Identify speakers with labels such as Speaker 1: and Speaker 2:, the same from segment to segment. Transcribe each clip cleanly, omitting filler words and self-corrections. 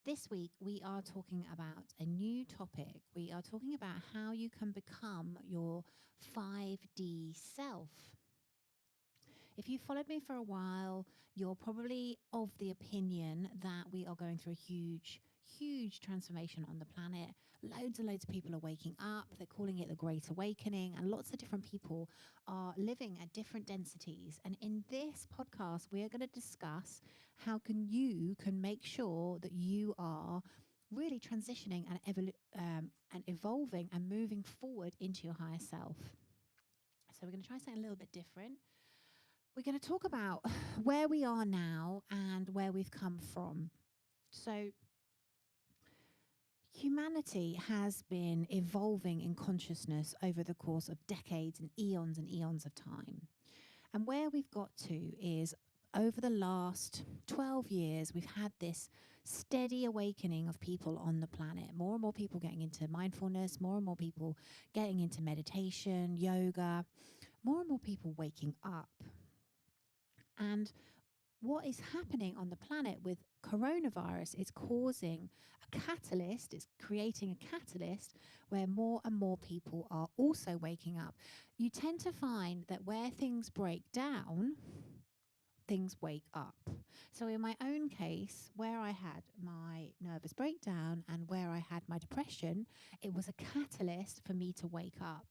Speaker 1: This week, we are talking about a new topic. We are talking about how you can become your 5D self. If you followed me for a while, you're probably of the opinion that we are going through a huge transformation on the planet. Loads and loads of people are waking up. They're calling it the Great Awakening, and lots of different people are living at different densities. And in this podcast, we are going to discuss how you can make sure that you are really transitioning and evolving and moving forward into your higher self. So we're going to try something a little bit different. We're going to talk about where we are now and where we've come from. So humanity has been evolving in consciousness over the course of decades and eons of time. And where we've got to is over the last 12 years, we've had this steady awakening of people on the planet. More and more people getting into mindfulness, more and more people getting into meditation, yoga, more and more people waking up. And what is happening on the planet with coronavirus is causing a catalyst, it's creating a catalyst where more and more people are also waking up. You tend to find that where things break down, things wake up. So in my own case, where I had my nervous breakdown and where I had my depression, it was a catalyst for me to wake up.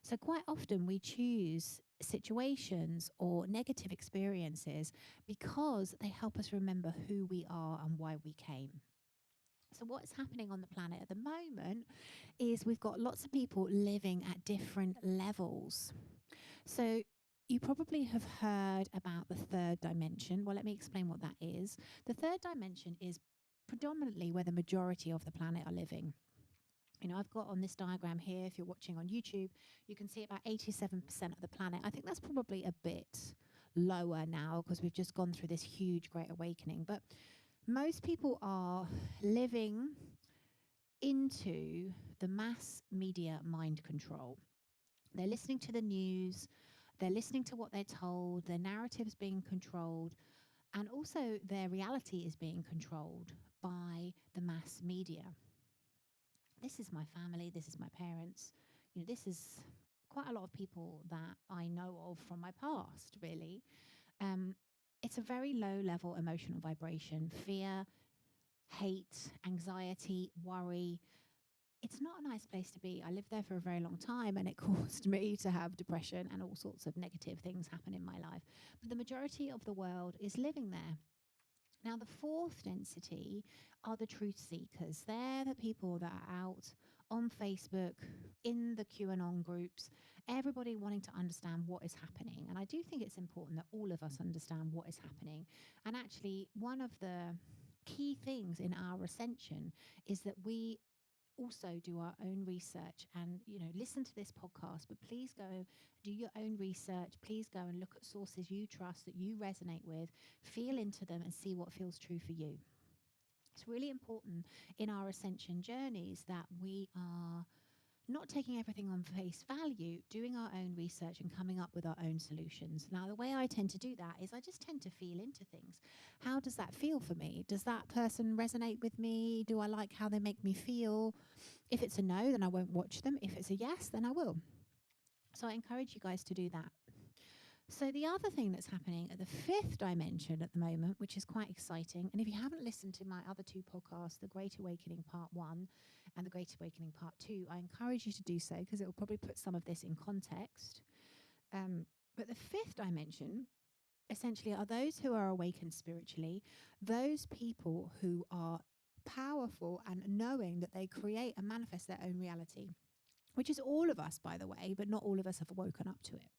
Speaker 1: So quite often we choose situations or negative experiences because they help us remember who we are and why we came. So what's happening on the planet at the moment is we've got lots of people living at different levels. So you probably have heard about the third dimension. Well, let me explain what that is. The third dimension is predominantly where the majority of the planet are living. You know, I've got on this diagram here, if you're watching on YouTube, you can see about 87% of the planet. I think that's probably a bit lower now because we've just gone through this huge great awakening. But most people are living into the mass media mind control. They're listening to the news, they're listening to what they're told, their narrative's being controlled, and also their reality is being controlled by the mass media. This is my family, this is my parents, you know, this is quite a lot of people that I know of from my past, really. It's a very low level emotional vibration, fear, hate, anxiety, worry. It's not a nice place to be. I lived there for a very long time and it caused me to have depression and all sorts of negative things happen in my life. But the majority of the world is living there. Now, the fourth density are the truth seekers. They're the people that are out on Facebook, in the QAnon groups, everybody wanting to understand what is happening. And I do think it's important that all of us understand what is happening. And actually, one of the key things in our ascension is that we also do our own research and, you know, listen to this podcast, but please go do your own research. Please go and look at sources you trust, that you resonate with, feel into them and see what feels true for you. It's really important in our ascension journeys that we are not taking everything on face value, doing our own research and coming up with our own solutions. Now, the way I tend to do that is I just tend to feel into things. How does that feel for me? Does that person resonate with me? Do I like how they make me feel? If it's a no, then I won't watch them. If it's a yes, then I will. So I encourage you guys to do that. So the other thing that's happening at the fifth dimension at the moment, which is quite exciting, and if you haven't listened to my other two podcasts, The Great Awakening Part 1 and The Great Awakening Part 2, I encourage you to do so because it will probably put some of this in context. But the fifth dimension essentially are those who are awakened spiritually, those people who are powerful and knowing that they create and manifest their own reality, which is all of us, by the way, but not all of us have woken up to it.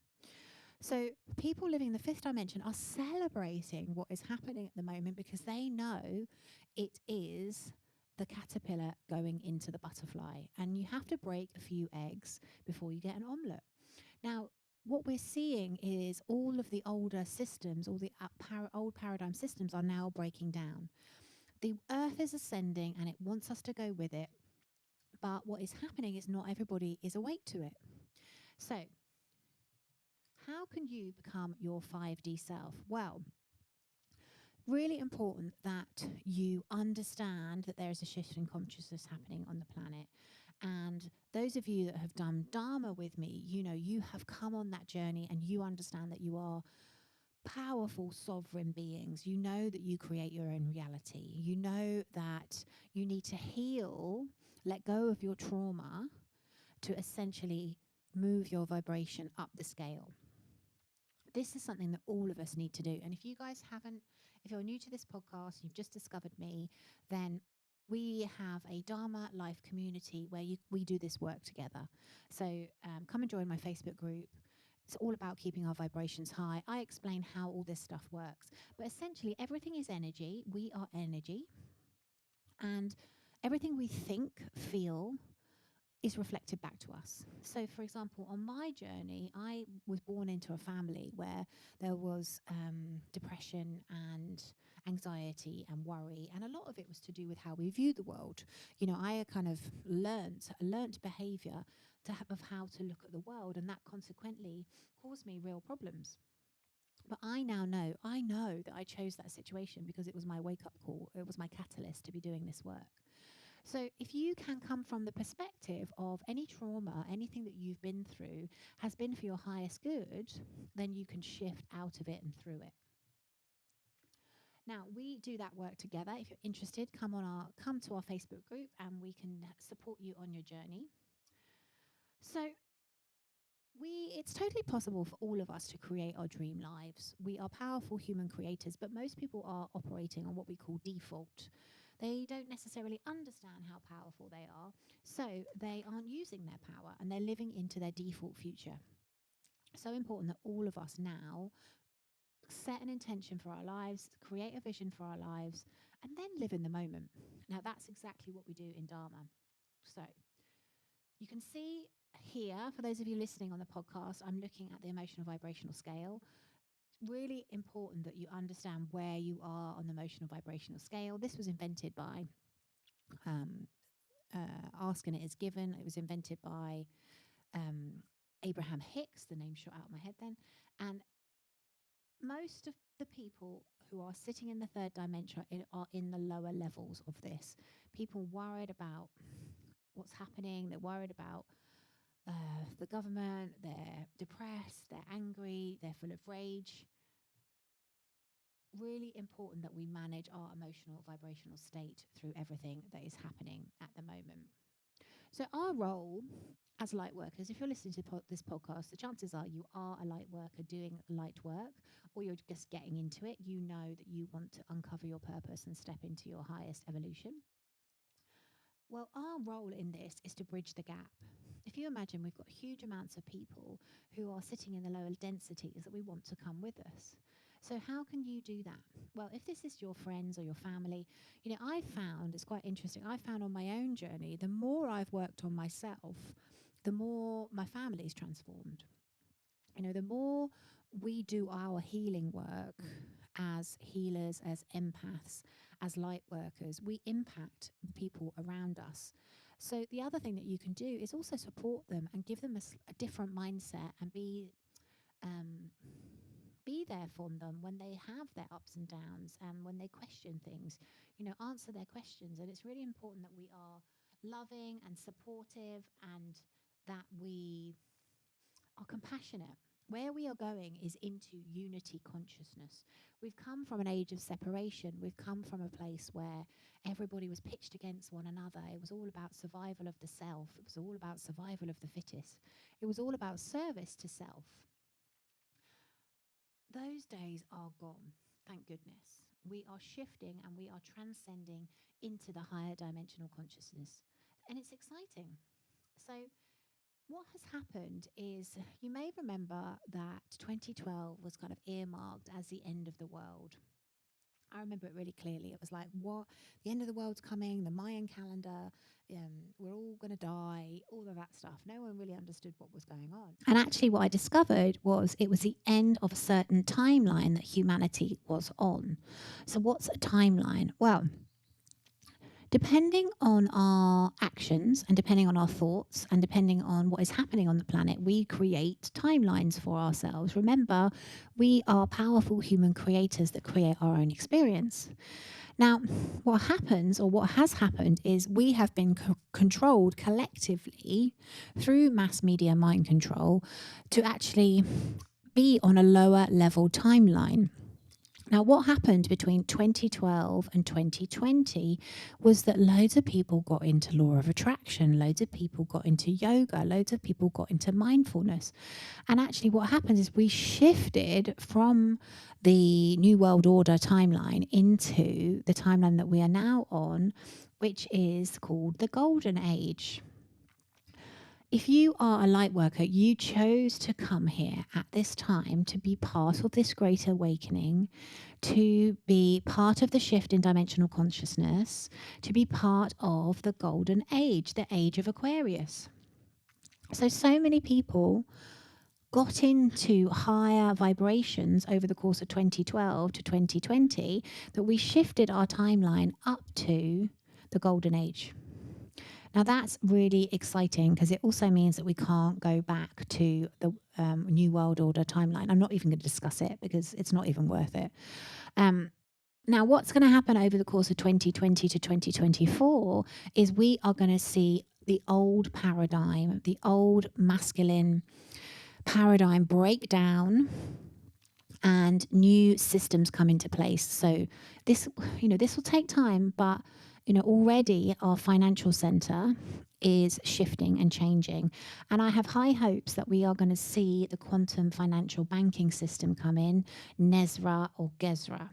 Speaker 1: So people living in the fifth dimension are celebrating what is happening at the moment because they know it is the caterpillar going into the butterfly. And you have to break a few eggs before you get an omelette. Now, what we're seeing is all of the older systems, all the old paradigm systems are now breaking down. The earth is ascending and it wants us to go with it. But what is happening is not everybody is awake to it. So how can you become your 5D self? Well, Really important that you understand that there is a shift in consciousness happening on the planet. And those of you that have done Dharma with me, you have come on that journey and you understand that you are powerful sovereign beings. You know that you create your own reality. You know that you need to heal, let go of your trauma to essentially move your vibration up the scale. This is something that all of us need to do. And if you guys haven't, if you're new to this podcast, you've just discovered me, then we have a Dharma Life community where we do this work together. So come and join my Facebook group. It's all about keeping our vibrations high. I explain how all this stuff works. But essentially, everything is energy. We are energy. And everything we think, feel, is reflected back to us. So, for example, on my journey, I was born into a family where there was depression and anxiety and worry, and a lot of it was to do with how we view the world. I kind of learnt behaviour of how to look at the world, and that consequently caused me real problems. But I know that I chose that situation because it was my wake-up call. It was my catalyst to be doing this work. So if you can come from the perspective of any trauma, anything that you've been through has been for your highest good, then you can shift out of it and through it. Now, we do that work together. If you're interested, come to our Facebook group and we can support you on your journey. So it's totally possible for all of us to create our dream lives. We are powerful human creators, but most people are operating on what we call default. They don't necessarily understand how powerful they are, so they aren't using their power and they're living into their default future. So important that all of us now set an intention for our lives, create a vision for our lives, and then live in the moment. Now, that's exactly what we do in Dharma. So you can see here, for those of you listening on the podcast, I'm looking at the emotional vibrational scale. Really important that you understand where you are on the emotional vibrational scale. This was invented by Ask and It Is Given. It was invented by Abraham Hicks, the name shot out of my head then. And most of the people who are sitting in the third dimension are in the lower levels of this. People worried about what's happening. They're worried about the government. They're depressed. They're angry. They're full of rage. Really important that we manage our emotional vibrational state through everything that is happening at the moment. So our role as light workers, if you're listening to this podcast, the chances are you are a light worker doing light work, or you're just getting into it. You know that you want to uncover your purpose and step into your highest evolution. Well, our role in this is to bridge the gap. If you imagine, we've got huge amounts of people who are sitting in the lower densities that we want to come with us. So how can you do that? Well, if this is your friends or your family, I found, it's quite interesting, I found on my own journey, the more I've worked on myself, the more my family's transformed. The more we do our healing work as healers, as empaths, as light workers, we impact the people around us. So the other thing that you can do is also support them and give them a different mindset and be there for them when they have their ups and downs and when they question things, answer their questions. And it's really important that we are loving and supportive and that we are compassionate. Where we are going is into unity consciousness. We've come from an age of separation. We've come from a place where everybody was pitched against one another. It was all about survival of the self. It was all about survival of the fittest. It was all about service to self. Those days are gone, thank goodness. We are shifting and we are transcending into the higher dimensional consciousness. And it's exciting. So what has happened is, you may remember that 2012 was kind of earmarked as the end of the world. I remember it really clearly. It was like, what? The end of the world's coming, the Mayan calendar, we're all going to die, all of that stuff. No one really understood what was going on. And actually what I discovered was it was the end of a certain timeline that humanity was on. So what's a timeline? Well, Depending on our actions and depending on our thoughts and depending on what is happening on the planet, we create timelines for ourselves. Remember, we are powerful human creators that create our own experience. Now, what happens or what has happened is we have been controlled collectively through mass media mind control to actually be on a lower level timeline. Now, what happened between 2012 and 2020 was that loads of people got into law of attraction, loads of people got into yoga, loads of people got into mindfulness. And actually, what happens is we shifted from the New World Order timeline into the timeline that we are now on, which is called the Golden Age. If you are a light worker, you chose to come here at this time to be part of this great awakening, to be part of the shift in dimensional consciousness, to be part of the Golden Age, the age of Aquarius. So many people got into higher vibrations over the course of 2012 to 2020 that we shifted our timeline up to the Golden Age. Now, that's really exciting because it also means that we can't go back to the New World Order timeline. I'm not even going to discuss it because it's not even worth it. Now, what's going to happen over the course of 2020 to 2024 is we are going to see the old paradigm, the old masculine paradigm break down and new systems come into place. So this will take time, but already our financial center is shifting and changing. And I have high hopes that we are going to see the quantum financial banking system come in, NESRA or GESRA.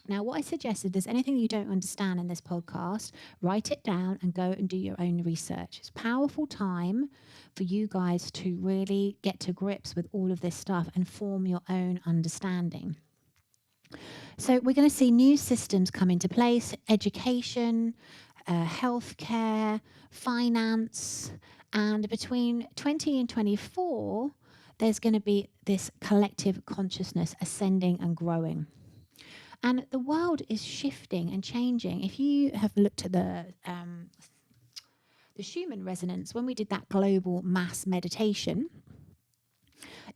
Speaker 1: Now, what I suggest, if there's anything you don't understand in this podcast, write it down and go and do your own research. It's a powerful time for you guys to really get to grips with all of this stuff and form your own understanding. So we're going to see new systems come into place, education, healthcare, finance, and between 20 and 24, there's going to be this collective consciousness ascending and growing. And the world is shifting and changing. If you have looked at the Schumann resonance, when we did that global mass meditation,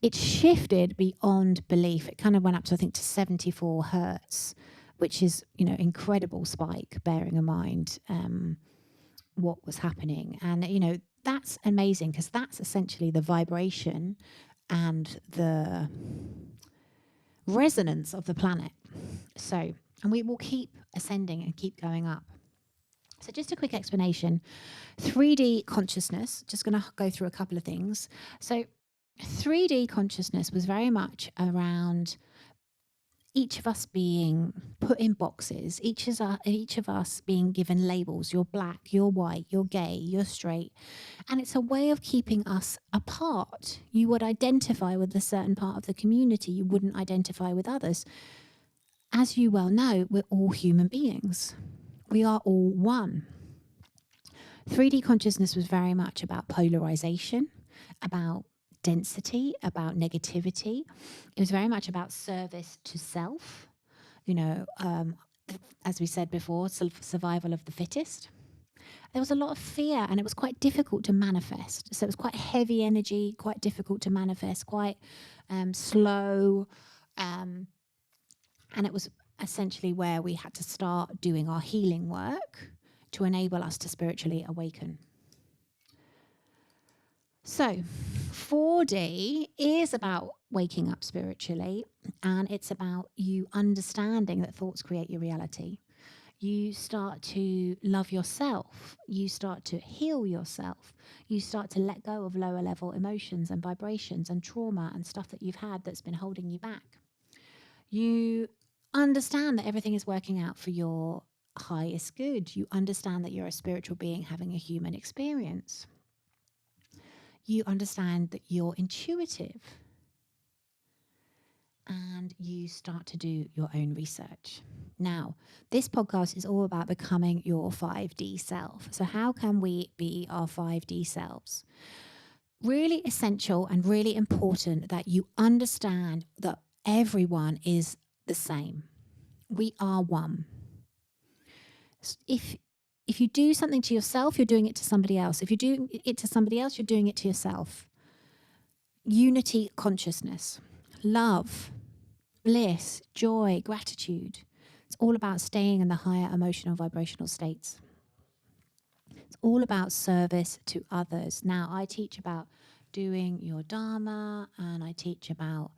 Speaker 1: it shifted beyond belief. It kind of went up to, I think, to 74 hertz, which is, incredible spike, bearing in mind what was happening. And, that's amazing because that's essentially the vibration and the resonance of the planet. So, and we will keep ascending and keep going up. So just a quick explanation. 3D consciousness, just going to go through a couple of things. So 3D consciousness was very much around each of us being put in boxes, each of us being given labels. You're black, you're white, you're gay, you're straight. And it's a way of keeping us apart. You would identify with a certain part of the community. You wouldn't identify with others. As you well know, we're all human beings. We are all one. 3D consciousness was very much about polarization, about density, about negativity. It was very much about service to self, as we said before, survival of the fittest. There was a lot of fear and it was quite difficult to manifest. So it was quite heavy energy, quite difficult to manifest, quite slow. And it was essentially where we had to start doing our healing work to enable us to spiritually awaken. So 4D is about waking up spiritually, and it's about you understanding that thoughts create your reality. You start to love yourself. You start to heal yourself. You start to let go of lower level emotions and vibrations and trauma and stuff that you've had that's been holding you back. You understand that everything is working out for your highest good. You understand that you're a spiritual being having a human experience. You understand that you're intuitive. And you start to do your own research. Now, this podcast is all about becoming your 5D self. So how can we be our 5D selves? Really essential and really important that you understand that everyone is the same. We are one. If If you do something to yourself, you're doing it to somebody else. If you do it to somebody else, you're doing it to yourself. Unity consciousness, love, bliss, joy, gratitude. It's all about staying in the higher emotional vibrational states. It's all about service to others. Now, I teach about doing your Dharma, and I teach about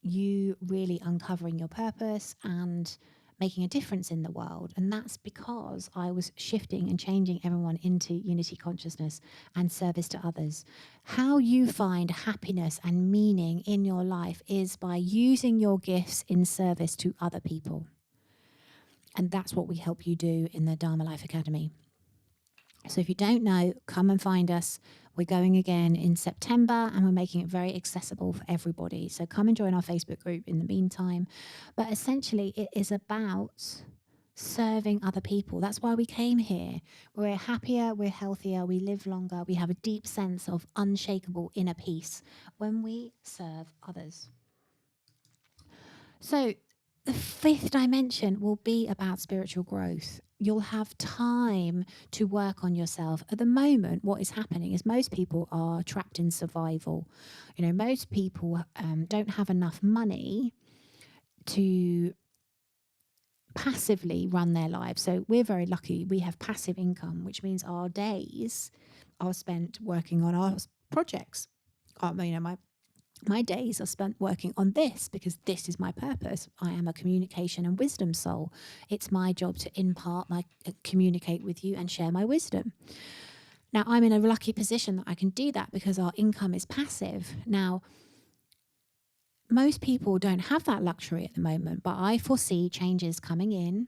Speaker 1: you really uncovering your purpose and making a difference in the world. And that's because I was shifting and changing everyone into unity consciousness and service to others. How you find happiness and meaning in your life is by using your gifts in service to other people. And that's what we help you do in the Dharma Life Academy. So if you don't know, come and find us. We're going again in September, and we're making it very accessible for everybody. So come and join our Facebook group in the meantime. But essentially, it is about serving other people. That's why we came here. We're happier, we're healthier, we live longer, we have a deep sense of unshakable inner peace when we serve others. So the fifth dimension will be about spiritual growth. You'll have time to work on yourself. At the moment, what is happening is most people are trapped in survival. You know, most people don't have enough money to passively run their lives. So we're very lucky. We have passive income, which means our days are spent working on our projects. My days are spent working on this because this is my purpose. I am a communication and wisdom soul. It's my job to communicate with you and share my wisdom. Now, I'm in a lucky position that I can do that because our income is passive. Now, most people don't have that luxury at the moment, but I foresee changes coming in.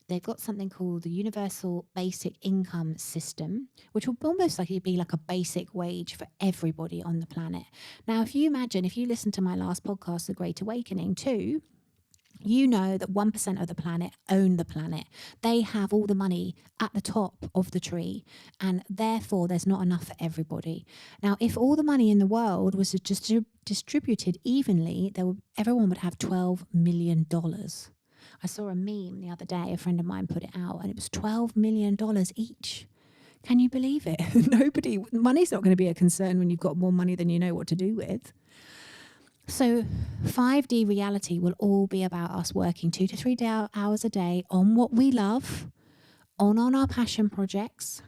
Speaker 1: They've got something called the Universal Basic Income System, which will almost likely be like a basic wage for everybody on the planet. Now, if you listen to my last podcast, The Great Awakening, too, you know that 1% of the planet own the planet. They have all the money at the top of the tree, and therefore there's not enough for everybody. Now, if all the money in the world was just distributed evenly, everyone would have $12 million. I saw a meme the other day, a friend of mine put it out, and it was $12 million each. Can you believe it? Money's not going to be a concern when you've got more money than you know what to do with. So 5D reality will all be about us working 2 to 3 hours a day on what we love, on our passion projects,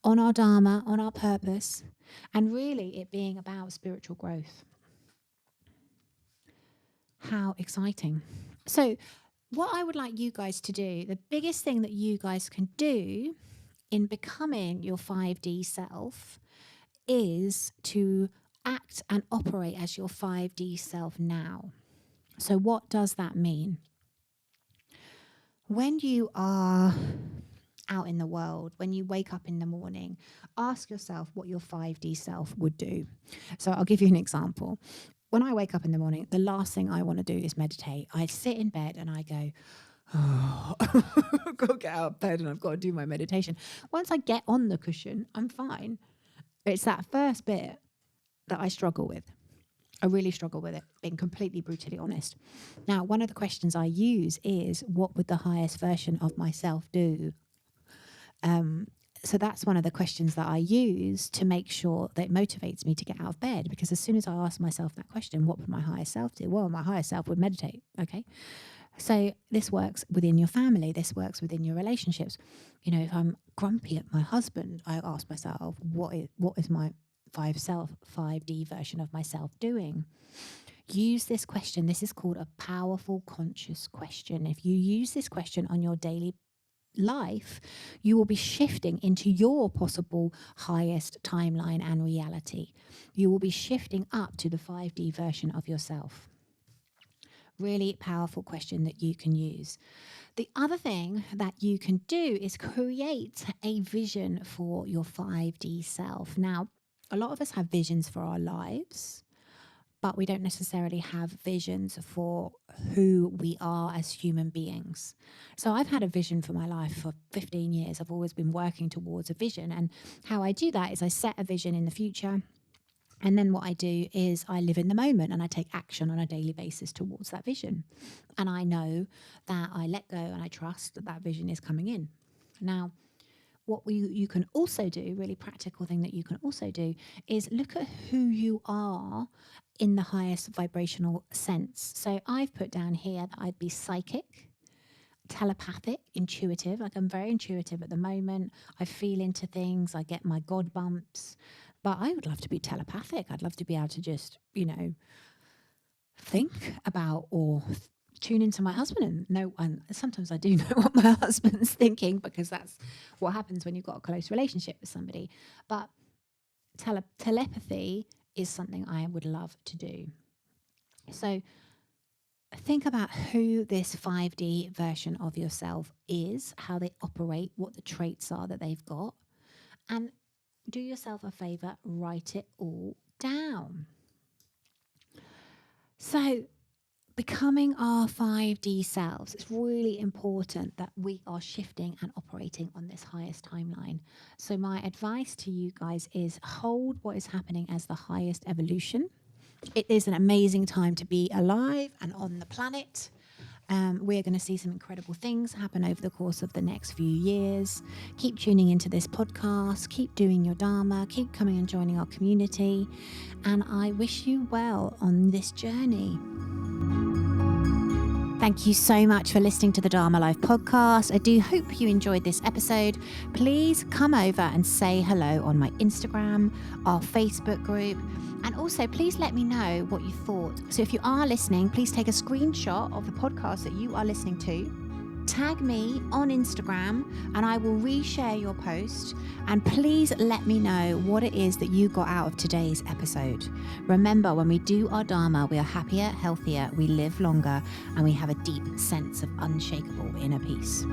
Speaker 1: on our Dharma, on our purpose, and really it being about spiritual growth. How exciting. So what I would like you guys to do, the biggest thing that you guys can do in becoming your 5D self is to act and operate as your 5D self now. So what does that mean? When you are out in the world, when you wake up in the morning, ask yourself what your 5D self would do. So I'll give you an example. When I wake up in the morning, the last thing I want to do is meditate. I sit in bed and I go, oh, I've got to get out of bed and I've got to do my meditation. Once I get on the cushion, I'm fine. It's that first bit that I struggle with. I really struggle with it, being completely brutally honest. Now, one of the questions I use is, what would the highest version of myself do? So that's one of the questions that I use to make sure that it motivates me to get out of bed, because as soon as I ask myself that question, what would my higher self do? Well, my higher self would meditate, okay? So this works within your family. This works within your relationships. You know, if I'm grumpy at my husband, I ask myself, what is my 5D version of myself doing? Use this question. This is called a powerful conscious question. If you use this question on your daily life, you will be shifting into your possible highest timeline and reality. You will be shifting up to the 5D version of yourself. Really powerful question that you can use. The other thing that you can do is create a vision for your 5D self. Now, a lot of us have visions for our lives, but we don't necessarily have visions for who we are as human beings. So I've had a vision for my life for 15 years. I've always been working towards a vision. And how I do that is I set a vision in the future. And then what I do is I live in the moment and I take action on a daily basis towards that vision. And I know that I let go and I trust that that vision is coming in. Now, what you can also do, really practical thing that you can also do, is look at who you are in the highest vibrational sense. So I've put down here that I'd be psychic, telepathic, intuitive. Like, I'm very intuitive at the moment. I feel into things. I get my God bumps. But I would love to be telepathic. I'd love to be able to just, think about or tune into my husband and know. And sometimes I do know what my husband's thinking, because that's what happens when you've got a close relationship with somebody. But telepathy is something I would love to do. So think about who this 5D version of yourself is, how they operate, what the traits are that they've got, and do yourself a favor, write it all down. So becoming our 5D selves, it's really important that we are shifting and operating on this highest timeline. So my advice to you guys is hold what is happening as the highest evolution. It is an amazing time to be alive and on the planet. We're going to see some incredible things happen over the course of the next few years. Keep tuning into this podcast, keep doing your Dharma, keep coming and joining our community. And I wish you well on this journey. Thank you so much for listening to the Dharma Life Podcast. I do hope you enjoyed this episode. Please come over and say hello on my Instagram, our Facebook group, and also please let me know what you thought. So if you are listening, please take a screenshot of the podcast that you are listening to. Tag me on Instagram and I will reshare your post, and please let me know what it is that you got out of today's episode. Remember, when we do our Dharma, we are happier, healthier, we live longer, and we have a deep sense of unshakable inner peace.